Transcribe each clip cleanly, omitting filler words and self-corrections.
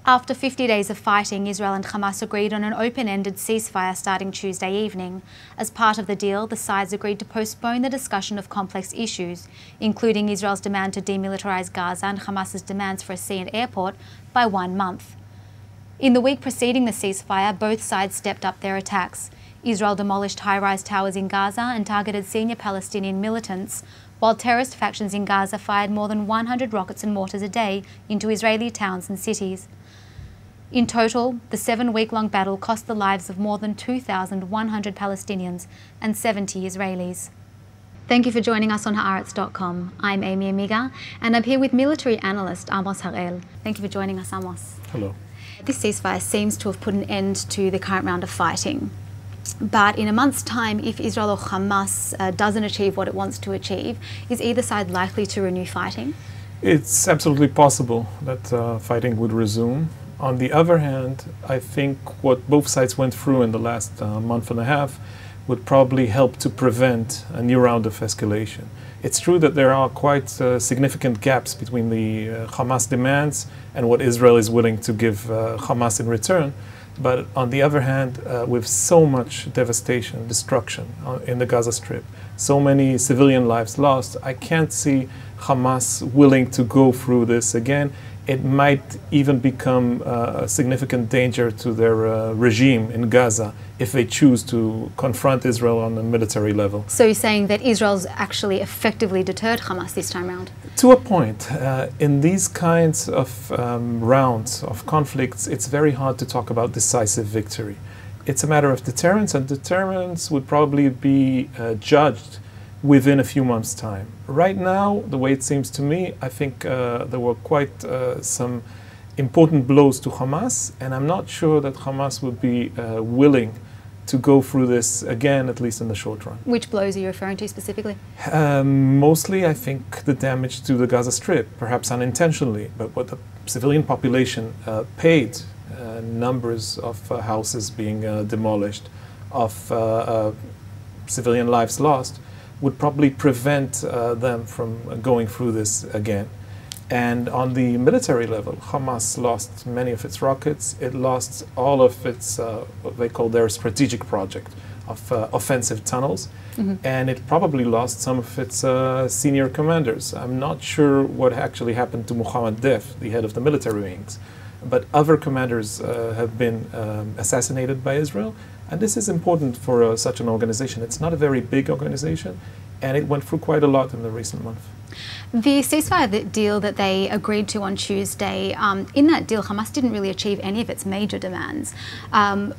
After 50 days of fighting, Israel and Hamas agreed on an open-ended ceasefire starting Tuesday evening. As part of the deal, the sides agreed to postpone the discussion of complex issues, including Israel's demand to demilitarize Gaza and Hamas's demands for a sea and airport, by 1 month. In the week preceding the ceasefire, both sides stepped up their attacks. Israel demolished high-rise towers in Gaza and targeted senior Palestinian militants, while terrorist factions in Gaza fired more than 100 rockets and mortars a day into Israeli towns and cities. In total, the 7-week-long battle cost the lives of more than 2,100 Palestinians and 70 Israelis. Thank you for joining us on Haaretz.com. I'm Aimee Amiga, and I'm here with military analyst Amos Harel. Thank you for joining us, Amos. Hello. This ceasefire seems to have put an end to the current round of fighting. But in a month's time, if Israel or Hamas doesn't achieve what it wants to achieve, is either side likely to renew fighting? It's absolutely possible that fighting would resume. On the other hand, I think what both sides went through in the last month and a half would probably help to prevent a new round of escalation. It's true that there are quite significant gaps between the Hamas demands and what Israel is willing to give Hamas in return. But on the other hand, with so much devastation, destruction in the Gaza Strip, so many civilian lives lost, I can't see Hamas willing to go through this again. It might even become a significant danger to their regime in Gaza if they choose to confront Israel on a military level. So you're saying that Israel's actually effectively deterred Hamas this time around? To a point. In these kinds of rounds of conflicts, it's very hard to talk about decisive victory. It's a matter of deterrence, and deterrence would probably be judged within a few months' time. Right now, the way it seems to me, I think there were quite some important blows to Hamas, and I'm not sure that Hamas would be willing to go through this again, at least in the short run. Which blows are you referring to specifically? Mostly, I think, the damage to the Gaza Strip, perhaps unintentionally, but what the civilian population paid, numbers of houses being demolished, of civilian lives lost, would probably prevent them from going through this again. And on the military level, Hamas lost many of its rockets. It lost all of its, what they call their strategic project of offensive tunnels. And it probably lost some of its senior commanders. I'm not sure what actually happened to Mohammed Deif, the head of the military wings. But other commanders have been assassinated by Israel. And this is important for such an organization. It's not a very big organization, and it went through quite a lot in the recent month. The ceasefire deal that they agreed to on Tuesday, in that deal, Hamas didn't really achieve any of its major demands.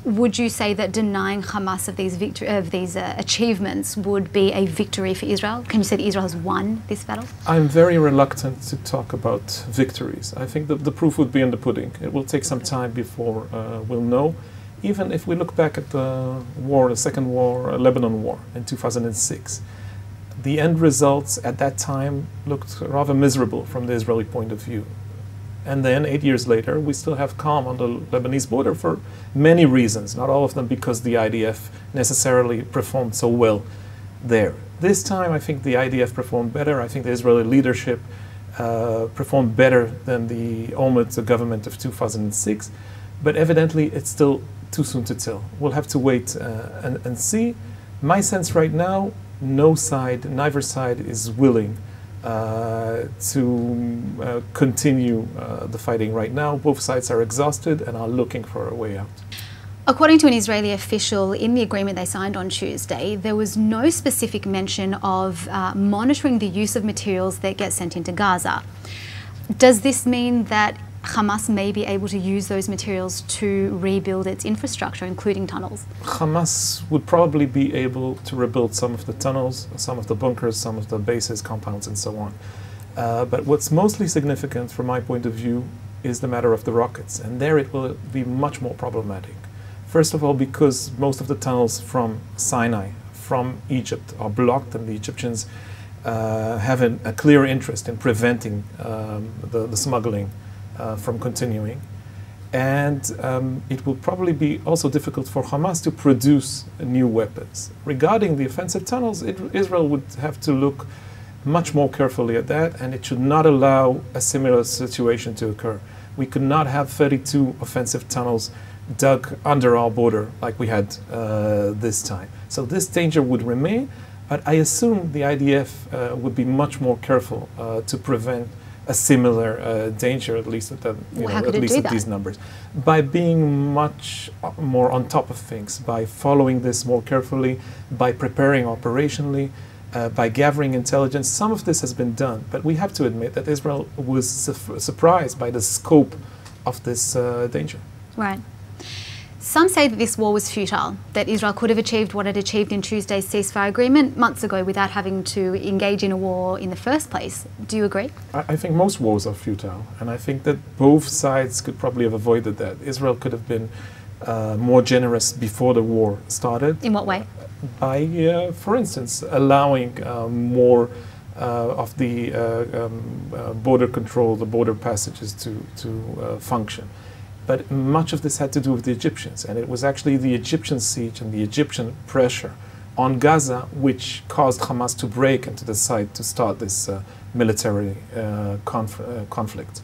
Would you say that denying Hamas of these achievements would be a victory for Israel? Can you say that Israel has won this battle? I'm very reluctant to talk about victories. I think that the proof would be in the pudding. It will take some time before we'll know. Even if we look back at the war, the second war, Lebanon war in 2006, the end results at that time looked rather miserable from the Israeli point of view. And then 8 years later, we still have calm on the Lebanese border for many reasons, not all of them because the IDF necessarily performed so well there. This time, I think the IDF performed better. I think the Israeli leadership performed better than the Omid government of 2006. But evidently, it's still too soon to tell. We'll have to wait and see. My sense right now, neither side is willing to continue the fighting right now. Both sides are exhausted and are looking for a way out. According to an Israeli official, in the agreement they signed on Tuesday, there was no specific mention of monitoring the use of materials that get sent into Gaza. Does this mean that Hamas may be able to use those materials to rebuild its infrastructure, including tunnels? Hamas would probably be able to rebuild some of the tunnels, some of the bunkers, some of the bases, compounds, and so on. But what's mostly significant from my point of view is the matter of the rockets, and there it will be much more problematic. First of all, because most of the tunnels from Sinai, from Egypt, are blocked, and the Egyptians have a clear interest in preventing the smuggling from continuing. And it will probably be also difficult for Hamas to produce new weapons. Regarding the offensive tunnels, Israel would have to look much more carefully at that, and it should not allow a similar situation to occur. We could not have 32 offensive tunnels dug under our border like we had this time. So this danger would remain, but I assume the IDF would be much more careful to prevent a similar danger, at least at, these numbers, by being much more on top of things, by following this more carefully, by preparing operationally, by gathering intelligence. Some of this has been done, but we have to admit that Israel was surprised by the scope of this danger. Right. Some say that this war was futile, that Israel could have achieved what it achieved in Tuesday's ceasefire agreement months ago without having to engage in a war in the first place. Do you agree? I think most wars are futile, and I think that both sides could probably have avoided that. Israel could have been more generous before the war started. In what way? By, for instance, allowing more of the border control, the border passages to function. But much of this had to do with the Egyptians, and it was actually the Egyptian siege and the Egyptian pressure on Gaza which caused Hamas to break and to decide to start this military conflict.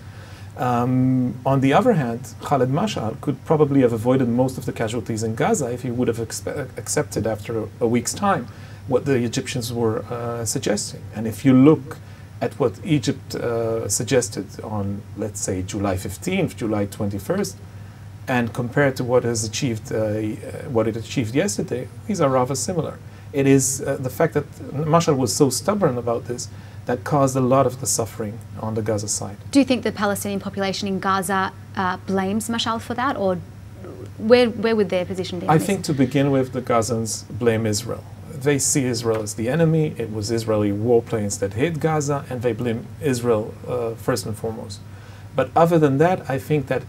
On the other hand, Khaled Meshal could probably have avoided most of the casualties in Gaza if he would have accepted after a week's time what the Egyptians were suggesting. And if you look at what Egypt suggested on, let's say, July 15th, July 21st, and compared to what has achieved, what it achieved yesterday, these are rather similar. It is the fact that Meshal was so stubborn about this that caused a lot of the suffering on the Gaza side. Do you think the Palestinian population in Gaza blames Meshal for that, or where would their position be? I think to begin with, the Gazans blame Israel. They see Israel as the enemy. It was Israeli warplanes that hit Gaza, and they blame Israel first and foremost. But other than that, I think that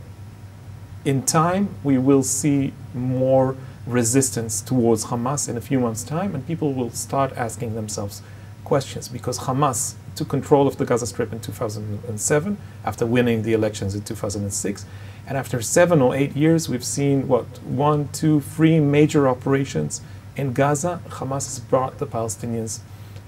in time we will see more resistance towards Hamas in a few months' time, and people will start asking themselves questions, because Hamas took control of the Gaza Strip in 2007 after winning the elections in 2006. And after 7 or 8 years, we've seen, 1, 2, 3 major operations in Gaza. Hamas has brought the Palestinians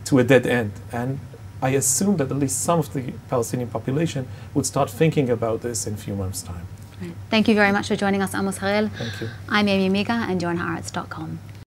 to a dead end. And I assume that at least some of the Palestinian population would start thinking about this in a few months' time. Right. Thank you very much for joining us, Amos Harel. Thank you. I'm Aimee Amiga, and you're on Haaretz.com.